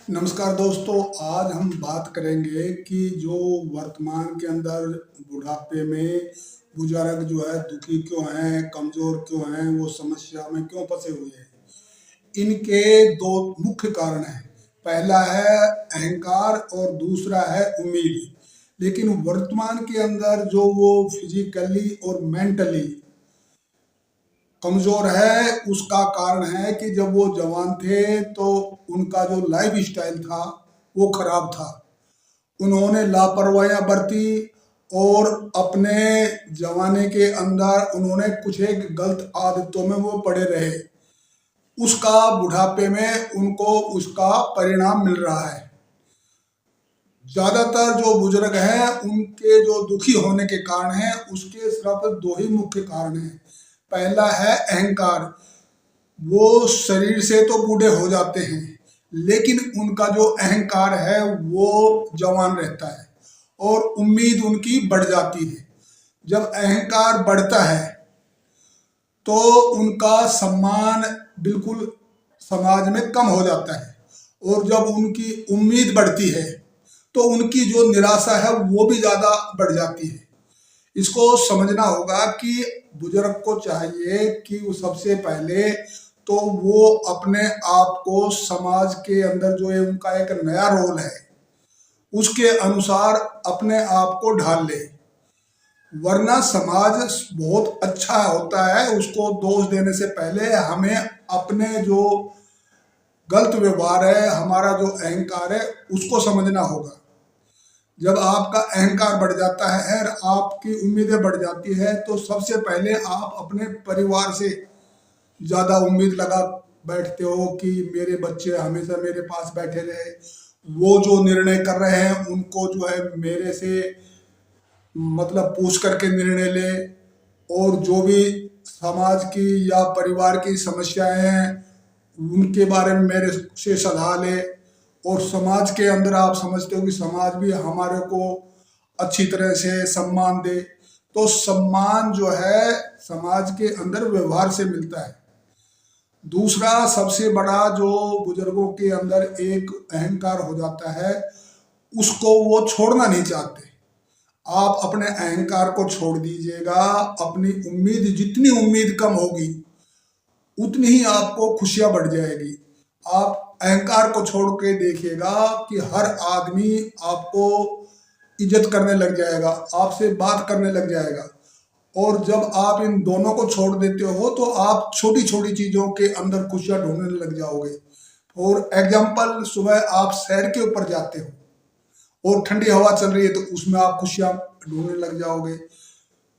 नमस्कार दोस्तों, आज हम बात करेंगे कि जो वर्तमान के अंदर बुढ़ापे में बुजुर्ग जो है दुखी क्यों हैं, कमज़ोर क्यों हैं, वो समस्या में क्यों फंसे हुए हैं। इनके दो मुख्य कारण हैं। पहला है अहंकार और दूसरा है उम्मीद। लेकिन वर्तमान के अंदर जो वो फिजिकली और मेंटली कमज़ोर है, उसका कारण है कि जब वो जवान थे तो उनका जो लाइफ स्टाइल था वो खराब था। उन्होंने लापरवाहियां बरती और अपने जवानी के अंदर उन्होंने कुछ एक गलत आदतों में वो पड़े रहे। उसका बुढ़ापे में उनको उसका परिणाम मिल रहा है। ज्यादातर जो बुजुर्ग हैं उनके जो दुखी होने के कारण हैं, उसके सिर्फ दो ही मुख्य कारण हैं। पहला है अहंकार। वो शरीर से तो बूढ़े हो जाते हैं, लेकिन उनका जो अहंकार है वो जवान रहता है और उम्मीद उनकी बढ़ जाती है। जब अहंकार बढ़ता है तो उनका सम्मान बिल्कुल समाज में कम हो जाता है, और जब उनकी उम्मीद बढ़ती है तो उनकी जो निराशा है वो भी ज़्यादा बढ़ जाती है। इसको समझना होगा कि बुजुर्ग को चाहिए कि वो सबसे पहले तो वो अपने आप को समाज के अंदर जो है उनका एक नया रोल है उसके अनुसार अपने आप को ढाल ले। वरना समाज बहुत अच्छा होता है, उसको दोष देने से पहले हमें अपने जो गलत व्यवहार है, हमारा जो अहंकार है, उसको समझना होगा। जब आपका अहंकार बढ़ जाता है और आपकी उम्मीदें बढ़ जाती है तो सबसे पहले आप अपने परिवार से ज़्यादा उम्मीद लगा बैठते हो कि मेरे बच्चे हमेशा मेरे पास बैठे रहे, वो जो निर्णय कर रहे हैं उनको जो है मेरे से मतलब पूछ करके निर्णय ले, और जो भी समाज की या परिवार की समस्याएं हैं उनके बारे में मेरे से सलाह ले। और समाज के अंदर आप समझते हो कि समाज भी हमारे को अच्छी तरह से सम्मान दे, तो सम्मान जो है समाज के अंदर व्यवहार से मिलता है। दूसरा सबसे बड़ा जो बुजुर्गों के अंदर एक अहंकार हो जाता है, उसको वो छोड़ना नहीं चाहते। आप अपने अहंकार को छोड़ दीजिएगा, अपनी उम्मीद जितनी उम्मीद कम होगी उतनी ही आपको खुशियां बढ़ जाएगी। आप अहंकार को छोड़ के देखिएगा कि हर आदमी आपको इज्जत करने लग जाएगा, आपसे बात करने लग जाएगा। और जब आप इन दोनों को छोड़ देते हो तो आप छोटी छोटी चीज़ों के अंदर खुशियां ढूंढने लग जाओगे। और एग्जाम्पल, सुबह आप सैर के ऊपर जाते हो और ठंडी हवा चल रही है तो उसमें आप खुशियां ढूंढने लग जाओगे।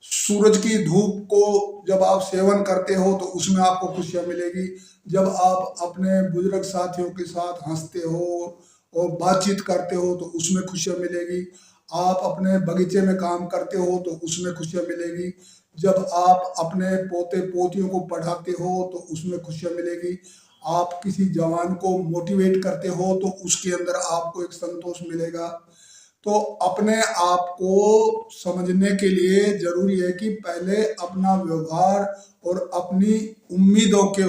सूरज की धूप को जब आप सेवन करते हो तो उसमें आपको खुशियां मिलेगी। जब आप अपने बुजुर्ग साथियों के साथ हंसते हो और बातचीत करते हो तो उसमें खुशियां मिलेगी। आप अपने बगीचे में काम करते हो तो उसमें खुशियां मिलेगी। जब आप अपने पोते पोतियों को पढ़ाते हो तो उसमें खुशियां मिलेगी। आप किसी जवान को मोटिवेट करते हो तो उसके अंदर आपको एक संतोष मिलेगा। तो अपने आप को समझने के लिए जरूरी है कि पहले अपना व्यवहार और अपनी उम्मीदों के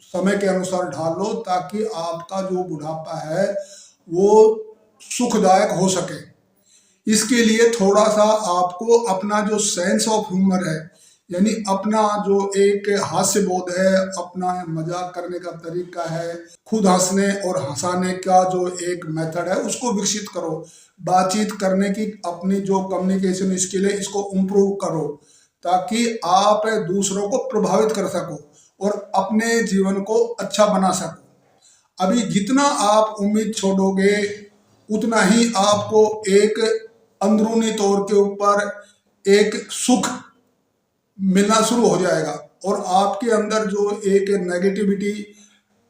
समय के अनुसार ढालो, ताकि आपका जो बुढ़ापा है वो सुखदायक हो सके। इसके लिए थोड़ा सा आपको अपना जो सेंस ऑफ ह्यूमर है, यानी अपना जो एक हास्य बोध है, अपना मजाक करने का तरीका है, खुद हंसने और हंसाने का जो एक मेथड है उसको विकसित करो। बातचीत करने की अपनी जो कम्युनिकेशन स्किल है इसको इम्प्रूव करो, ताकि आप दूसरों को प्रभावित कर सको और अपने जीवन को अच्छा बना सको। अभी जितना आप उम्मीद छोड़ोगे उतना ही आपको एक अंदरूनी तौर के ऊपर एक सुख मिलना शुरू हो जाएगा, और आपके अंदर जो एक नेगेटिविटी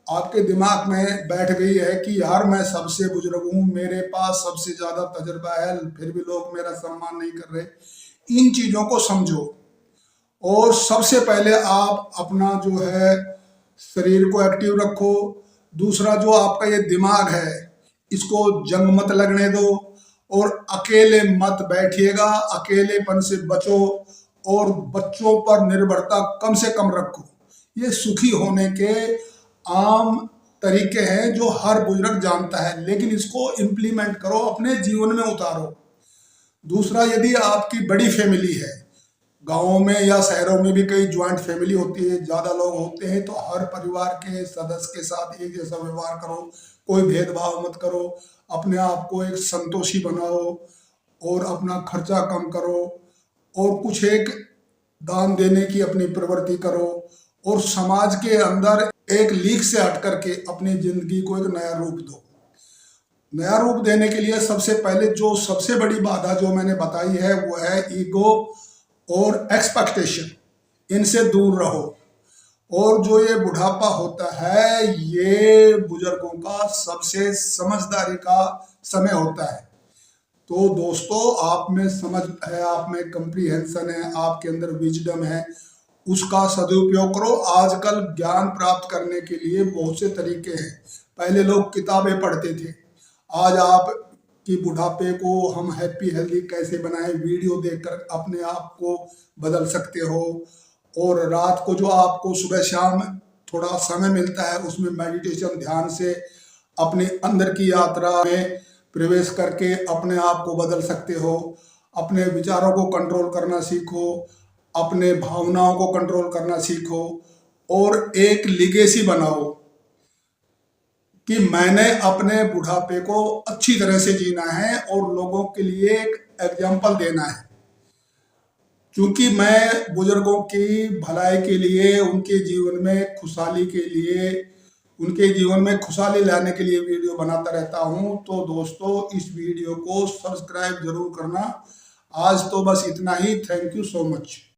आपके दिमाग में बैठ गई है कि यार मैं सबसे बुजुर्ग हूँ, मेरे पास सबसे ज़्यादा तजुर्बा है, फिर भी लोग मेरा सम्मान नहीं कर रहे, इन चीज़ों को समझो। और सबसे पहले आप अपना जो है शरीर को एक्टिव रखो। दूसरा जो आपका ये दिमाग है इसको जंग मत लगने दो, और अकेले मत बैठिएगा, अकेलेपन से बचो और बच्चों पर निर्भरता कम से कम रखो। ये सुखी होने के आम तरीके हैं जो हर बुजुर्ग जानता है, लेकिन इसको इम्प्लीमेंट करो, अपने जीवन में उतारो। दूसरा, यदि आपकी बड़ी फैमिली है, गाँवों में या शहरों में भी कई ज्वाइंट फैमिली होती है, ज़्यादा लोग होते हैं, तो हर परिवार के सदस्य के साथ एक जैसा व्यवहार करो, कोई भेदभाव मत करो, अपने आप को एक संतोषी बनाओ और अपना खर्चा कम करो और कुछ एक दान देने की अपनी प्रवृत्ति करो और समाज के अंदर एक लीक से हट करके अपनी जिंदगी को एक नया रूप दो। नया रूप देने के लिए सबसे पहले जो सबसे बड़ी बाधा जो मैंने बताई है वो है ईगो और एक्सपेक्टेशन। इनसे दूर रहो। और जो ये बुढ़ापा होता है, ये बुजुर्गों का सबसे समझदारी का समय होता है। तो दोस्तों, आप में समझ है, आप में कंप्रीहेंशन है, आपके अंदर विजडम है, उसका सदुपयोग करो। आजकल ज्ञान प्राप्त करने के लिए बहुत से तरीके हैं। पहले लोग किताबें पढ़ते थे, आज आप कि बुढ़ापे को हम हैप्पी हेल्दी कैसे बनाएं, वीडियो देखकर अपने आप को बदल सकते हो। और रात को जो आपको सुबह शाम थोड़ा समय मिलता है, उसमें मेडिटेशन, ध्यान से अपने अंदर की यात्रा में प्रवेश करके अपने आप को बदल सकते हो। अपने विचारों को कंट्रोल करना सीखो, अपने भावनाओं को कंट्रोल करना सीखो और एक लिगेसी बनाओ कि मैंने अपने बुढ़ापे को अच्छी तरह से जीना है और लोगों के लिए एक एग्जाम्पल देना है। क्योंकि मैं बुजुर्गों की भलाई के लिए, उनके जीवन में खुशहाली के लिए, उनके जीवन में खुशहाली लाने के लिए वीडियो बनाता रहता हूं। तो दोस्तों, इस वीडियो को सब्सक्राइब जरूर करना। आज तो बस इतना ही। Thank you so much.